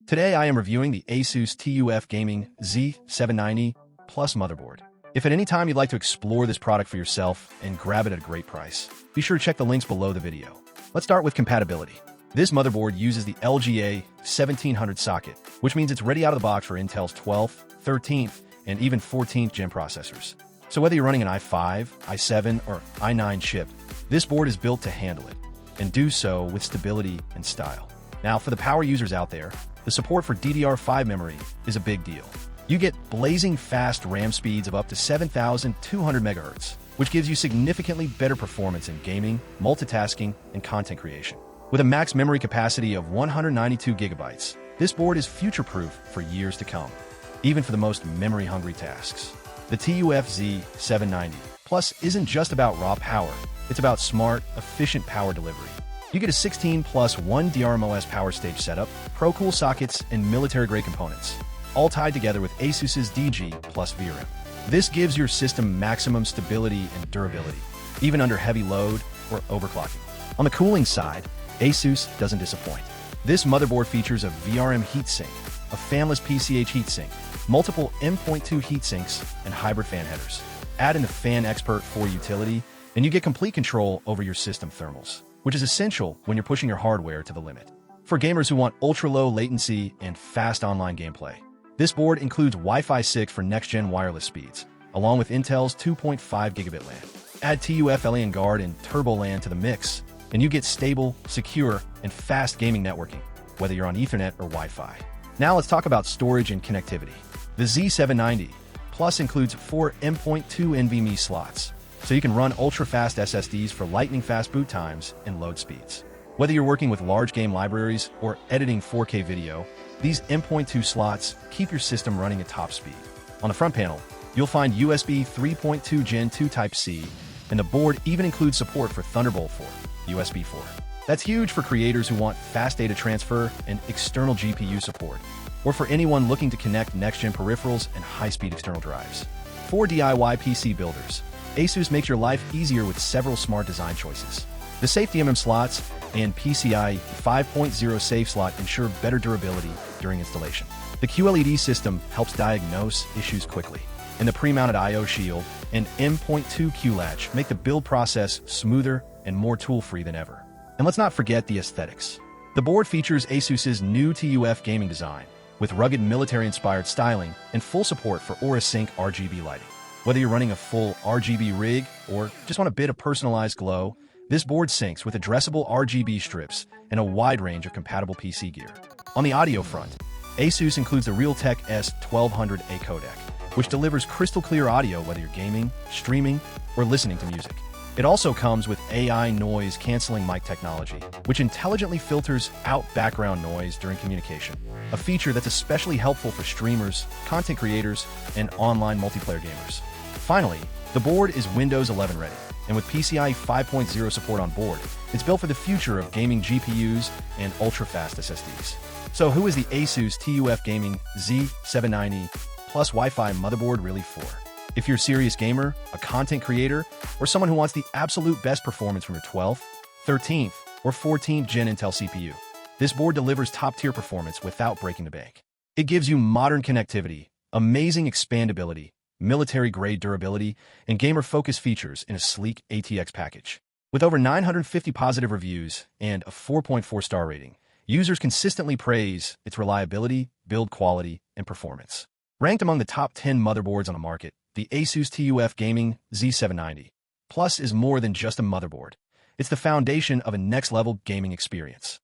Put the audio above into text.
Today I am reviewing the ASUS TUF Gaming Z790-Plus motherboard. If at any time you'd like to explore this product for yourself and grab it at a great price, be sure to check the links below the video. Let's start with compatibility. This motherboard uses the LGA 1700 socket, which means it's ready out of the box for Intel's 12th, 13th, and even 14th gen processors. So whether you're running an i5, i7, or i9 chip, this board is built to handle it, and do so with stability and style. Now, for the power users out there, the support for DDR5 memory is a big deal. You get blazing fast RAM speeds of up to 7,200 MHz, which gives you significantly better performance in gaming, multitasking, and content creation. With a max memory capacity of 192 GB, this board is future-proof for years to come, even for the most memory-hungry tasks. The TUF Z790-Plus isn't just about raw power, it's about smart, efficient power delivery. You get a 16+1 DRMOS power stage setup, pro-cool sockets, and military-grade components, all tied together with ASUS's DG plus VRAM. This gives your system maximum stability and durability, even under heavy load or overclocking. On the cooling side, ASUS doesn't disappoint. This motherboard features a VRM heatsink, a fanless PCIe heatsink, multiple M.2 heatsinks, and hybrid fan headers. Add in the Fan Expert 4 utility, and you get complete control over your system thermals, which is essential when you're pushing your hardware to the limit. For gamers who want ultra-low latency and fast online gameplay, this board includes Wi-Fi 6 for next-gen wireless speeds, along with Intel's 2.5 Gigabit LAN. Add TUF LAN Guard and Turbo LAN to the mix, and you get stable, secure, and fast gaming networking, whether you're on Ethernet or Wi-Fi. Now let's talk about storage and connectivity. The Z790-Plus includes 4 M.2 NVMe slots, so you can run ultra-fast SSDs for lightning-fast boot times and load speeds. Whether you're working with large game libraries or editing 4K video, these M.2 slots keep your system running at top speed. On the front panel, you'll find USB 3.2 Gen 2 Type-C, and the board even includes support for Thunderbolt 4, USB 4. That's huge for creators who want fast data transfer and external GPU support, or for anyone looking to connect next-gen peripherals and high-speed external drives. For DIY PC builders, ASUS makes your life easier with several smart design choices. The safety slots and PCIe 5.0 safe slot ensure better durability during installation. The QLED system helps diagnose issues quickly, and the pre-mounted I/O shield and M.2 Q-latch make the build process smoother and more tool-free than ever. And let's not forget the aesthetics. The board features ASUS's new TUF gaming design, with rugged military-inspired styling and full support for Aura Sync RGB lighting. Whether you're running a full RGB rig or just want a bit of personalized glow, this board syncs with addressable RGB strips and a wide range of compatible PC gear. On the audio front, ASUS includes the Realtek S1200A codec, which delivers crystal-clear audio whether you're gaming, streaming, or listening to music. It also comes with AI noise-canceling mic technology, which intelligently filters out background noise during communication, a feature that's especially helpful for streamers, content creators, and online multiplayer gamers. Finally, the board is Windows 11 ready, and with PCIe 5.0 support on board, it's built for the future of gaming GPUs and ultra-fast SSDs. So who is the ASUS TUF Gaming Z790-Plus Wi-Fi motherboard really for? If you're a serious gamer, a content creator, or someone who wants the absolute best performance from your 12th, 13th, or 14th gen Intel CPU, this board delivers top-tier performance without breaking the bank. It gives you modern connectivity, amazing expandability, military-grade durability, and gamer-focused features in a sleek ATX package. With over 950 positive reviews and a 4.4-star rating, users consistently praise its reliability, build quality, and performance. Ranked among the top 10 motherboards on the market, the ASUS TUF Gaming Z790-Plus is more than just a motherboard. It's the foundation of a next-level gaming experience.